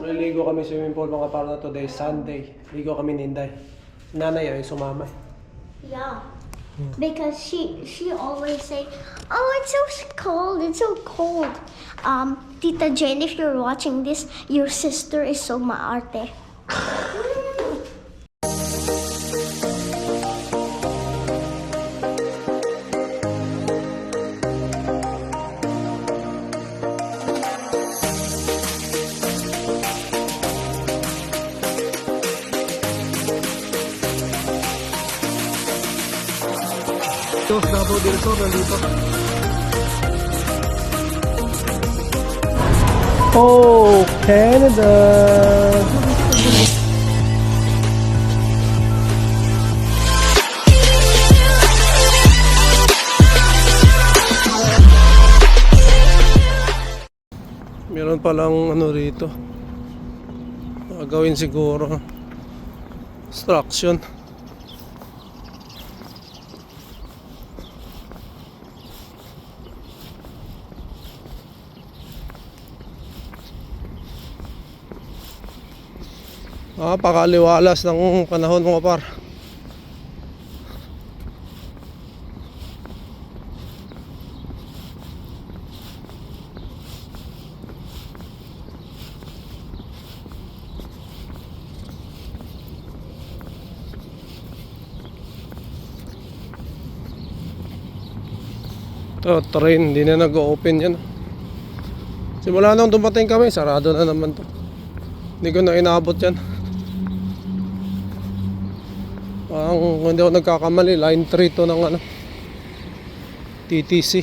Naligo kami swimming pool mga para today, Sunday. Ligo kami ni Inday. Nanay ay sumama. Yeah. Because she always say, "Oh, it's so cold. It's so cold." Tita Jane, if you're watching this, your sister is so maarte. Ito, Davao del Sur, nandito. Oh, Canada! Meron palang ano rito. Gagawin siguro. Construction. Pakaliwalas ng panahon mga par. Ito, train, hindi na nag-open yan. Simula nung dumating kami, sarado na naman to. Hindi ko na inabot yan. Kung hindi ako nagkakamali, line 3 to ng ano, TTC.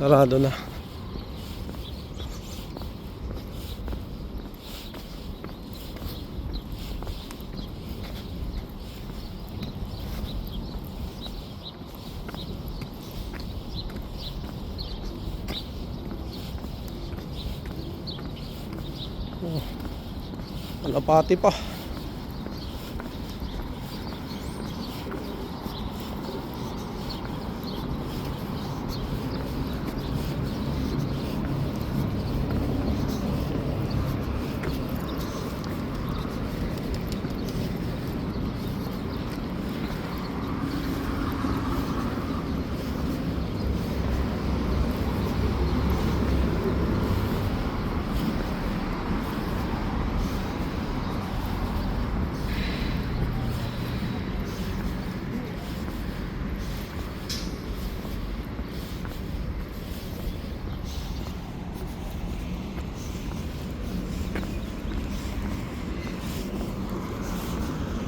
Sarado na. Malapati pa.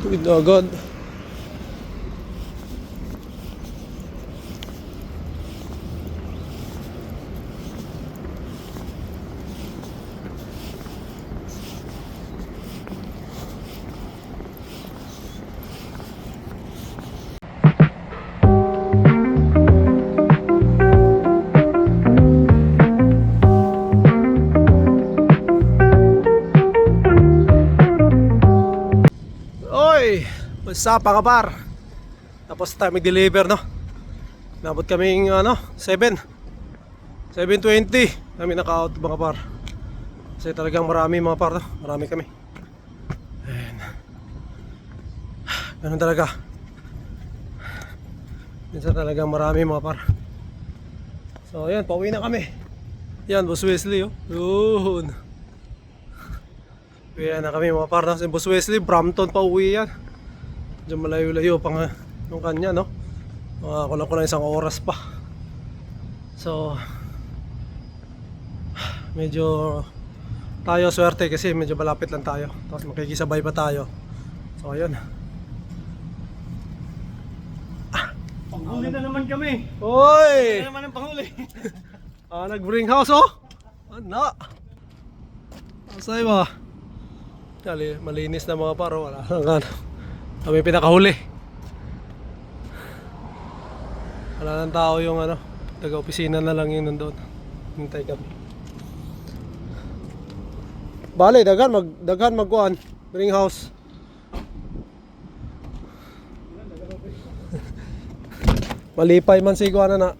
With the God. What's up mga par? Tapos tayo mag-deliver no. Nabot kaming ano 7:20 kami naka-out mga par. Kasi talagang marami mga par no? Marami kami. Ayan. Ganun talaga. Minsan talagang marami mga par. So ayan, pauwi na kami. Yan, Boss Wesley oh. Yun. Uwi na kami mga par no? Si Boss Wesley, Brampton pa uwi yan. Medyo malayo-layo pa nga nung kanya no. Kulang-kulang isang oras pa. So medyo tayo swerte kasi medyo malapit lang tayo. Tapos makikisabay pa tayo. So ayun. Panghuli na naman kami. Hoy! Ano naman ang panghuli? Nag-bring house oh. Ano? Asay ba? Malinis na mga paro. Wala nang ano. Kami pinakahuli. Wala nang tao yung ano, taga-opisina na lang yung nandun. Hintay kami. Bale, daghan magkuhan. Bring house. Malipay man siguro na.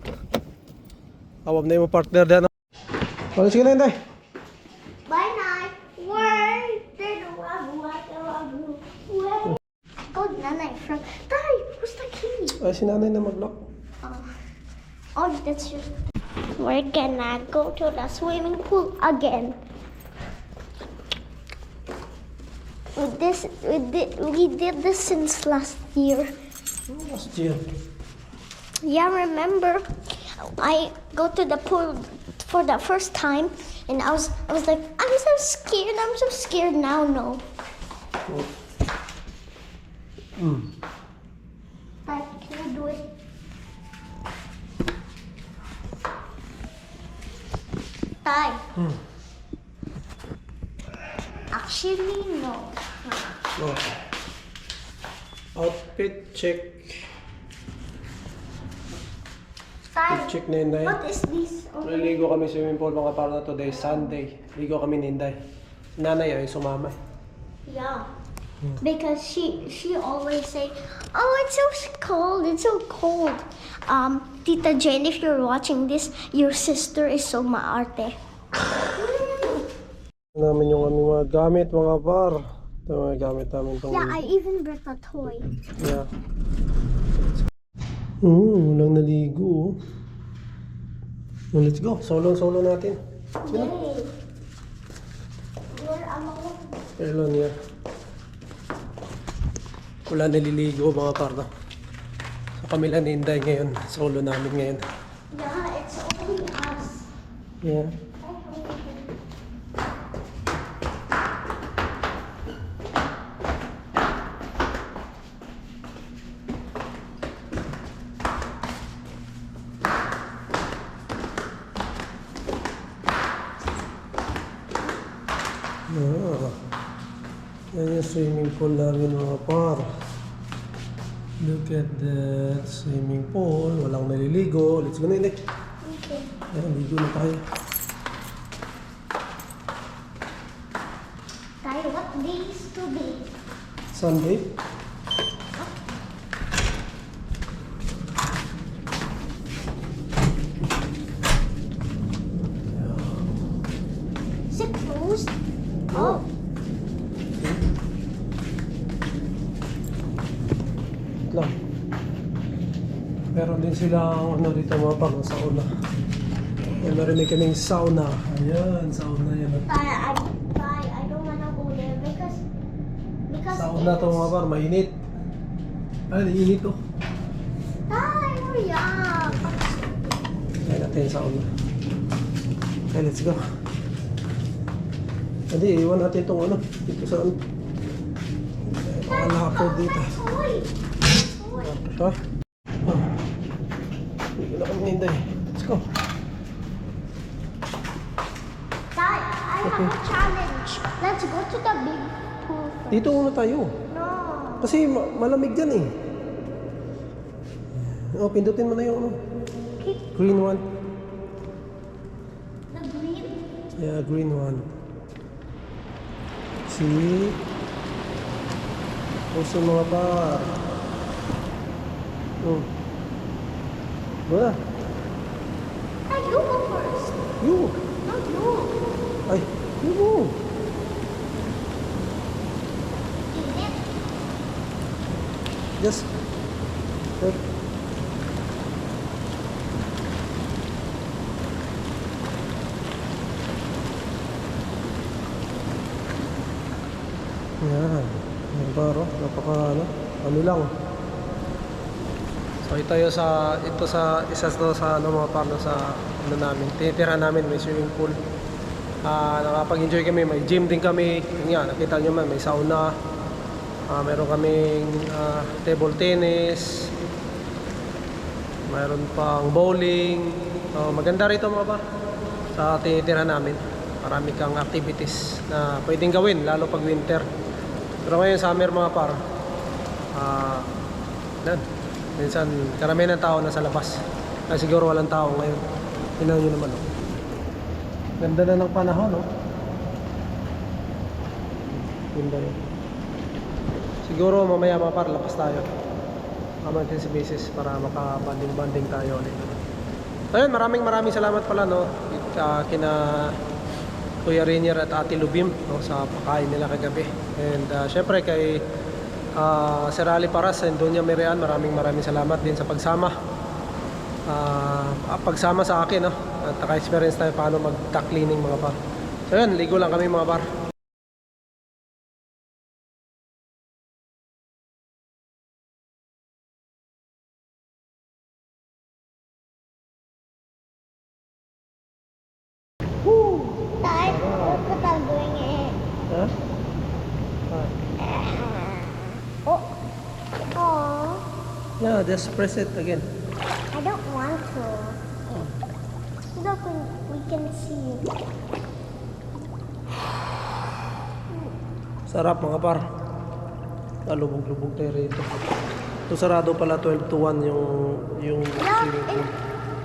Awam na yung partner dyan. Sige na, Inday. Bye, Nay. tayo si nanay na mag-lock. Oh, that's just. We're gonna go to the swimming pool again. We did this since last year. Last year. Yeah, remember? I go to the pool for the first time, and I was like, I'm so scared. I'm so scared now. No. Like, can you do it? Tay. Actually, no. Oh. Outfit check. Tay. Check na yun, Day. What is this? Naligo kami sa swimming pool mga para today, Sunday. Ligo kami ni Inday. Si nanay ay sumama. Yeah. Because she always say, oh, it's so cold, it's so cold. Tita Jane, if you're watching this, your sister is so maarte. Namin yung aming mga gamit mga par. Ito mga gamit namin itong... Yeah, I even brought a toy. Yeah. Walang naligo. Let's go. Solo natin. Yay. We're alone. Elon here. Wala naliligo mga pardo. So kami lang ni Inday ngayon. Solo namin ngayon. Yeah, it's only us. Yeah. Yan yung swimming pool namin mga par. Look at that swimming pool. Walang naliligo. Let's go na Inday. Okay. Ayan, ligo na tayo. Tayo, what day is today? Sunday. Is it closed? Oh. Lang. Meron din silang ano dito mga pang sauna. Ayan, meron din kaming sauna. Ayan, sauna yan. I don't wanna go there because Sauna to mga par, mainit. Ay, init to. Tay, hurry up. Ayan natin yung sauna. Okay, let's go. Hindi, iwan natin itong ano, dito sa ano. Mga lapod dito. Toy. Ha? Hindi na kami Inday. Let's go. Dad, I have a challenge. Let's go to the big pool. Dito muna tayo. No. Kasi malamig dyan eh. Oh, pindutin mo na yung ano. Okay. Green one. The green. Yeah, green one. See? Puso mga par. Go na. Hey, you go first. You. No, you. Ay, you go. Init. Just. Wait. Yan. Yan paro. Napaka ano lang. So ito yung sa isa to sa ano mga parno sa ano namin. Tinitira namin may swimming pool. Nakapag-enjoy kami, may gym din kami. Yun nga, nakita nyo man, may sauna. Meron kaming table tennis. Mayroon pang bowling. Maganda rito mga pa sa tinitira namin. Marami kang activities na pwedeng gawin lalo pag winter. Pero ngayon summer mga par. Minsan karamihan ng tao nasa labas. Siguro walang tao ngayon. Tingnan nyo naman. Oh. Ganda na ng panahon, no? Ganda yun. Siguro mamaya mga par, lapas tayo. Kamantin si basis para makabanding-banding tayo ulit. Ayun, maraming salamat pala, no? Kina Kuya Rainier at Ate Lubim, no? Sa pakain nila kagabi. And syempre kay Sir Ali Paras and Doña Miriam, maraming salamat din sa pagsama. Pagsama sa akin, no? At naka-experience tayo paano mag-cleaning mga par. So yun, ligo lang kami mga par. Dad, look what I'm doing it. Huh? Oh. Oh. Yeah, just press it again. I don't want to. Look, we can see. Sarap mga par. Lubog-lubog tayo rito. So sarado pala 12 to 1 yung swimming pool.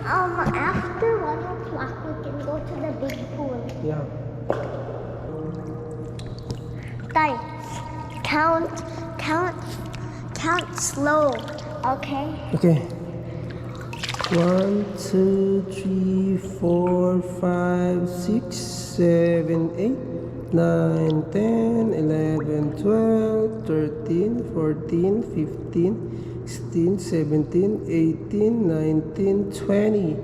After 1 o'clock, we can go to the big pool. Yeah. Dad, count slow, okay? Okay. 1, 2, 3, 4, 5, 6, 7, 8, 9, 10, 11, 12, 13, 14, 15, 16, 17, 18, 19, 20,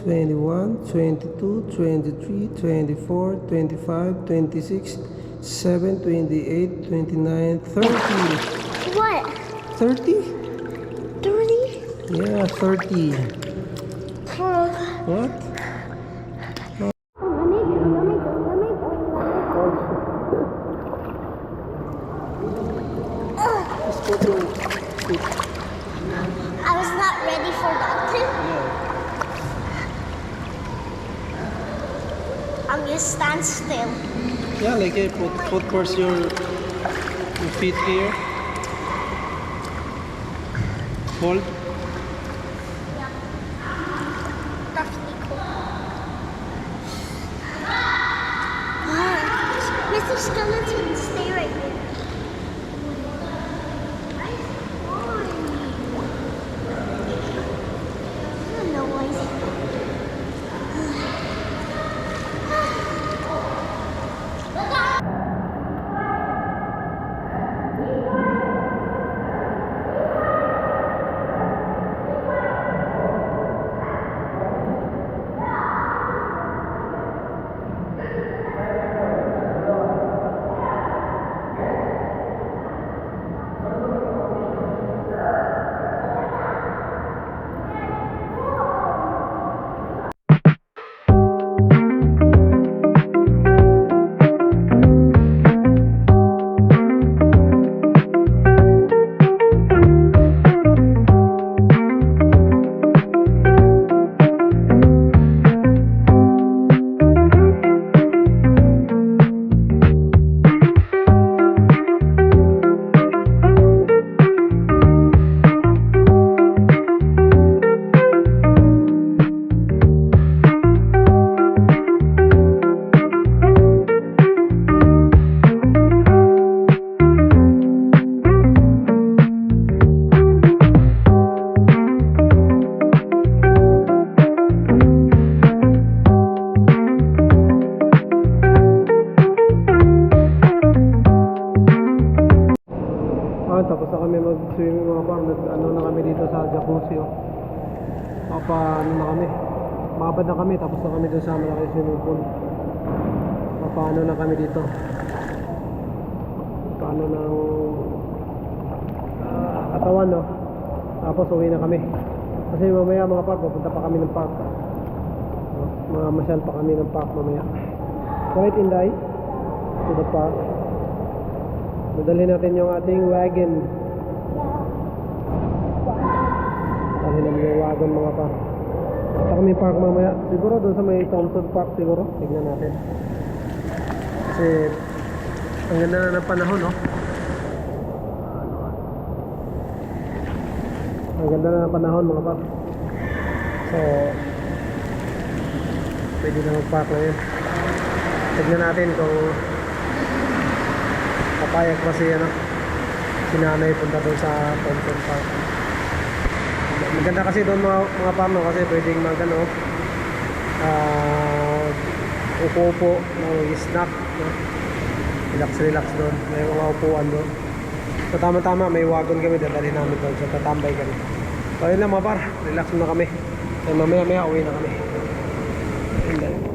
21, 22, 23, 24, 25, 26, 7, 28, 29, 30. What? 30? 30? Yeah, 30. What? Let's go to sleep. I was not ready for that. I'm just stand still. Yeah, like put first your feet here. Hold. That's pretty cool. Mr. Skeleton, stay right here. Tapos na kami mag-swimming mga par. Ano na kami dito sa jacuzzi. Ano na kami. Mabad na kami. Tapos na kami dun sa malaki swimming pool. Paano na kami dito. Paano ng katawan, no? Tapos uwi na kami. Kasi mamaya mga par, pupunta pa kami ng park. Masyal pa kami ng park mamaya. Right, Inday? To the park. Dadalhin natin yung ating wagon. Dadalhin namin yung wagon mga par. Punta kami park mamaya. Siguro doon sa may Thompson Park siguro. Tignan natin. Kasi ang ganda na ng panahon, no? Ang ganda na ng panahon mga par. So pwede na mag-park na yun. Tignan natin kung papayag pa si nanay punta doon sa Thompson Park. Maganda kasi doon mga parno kasi pwedeng upo-upo, mag-snack, no? Relax doon. May mga upuan doon. So tama-tama, may wagon kami, dadali namin doon. So tatambay kami. So ayun lang mga par, relax muna kami. So mamaya-maya uwi na kami. Ayun lang.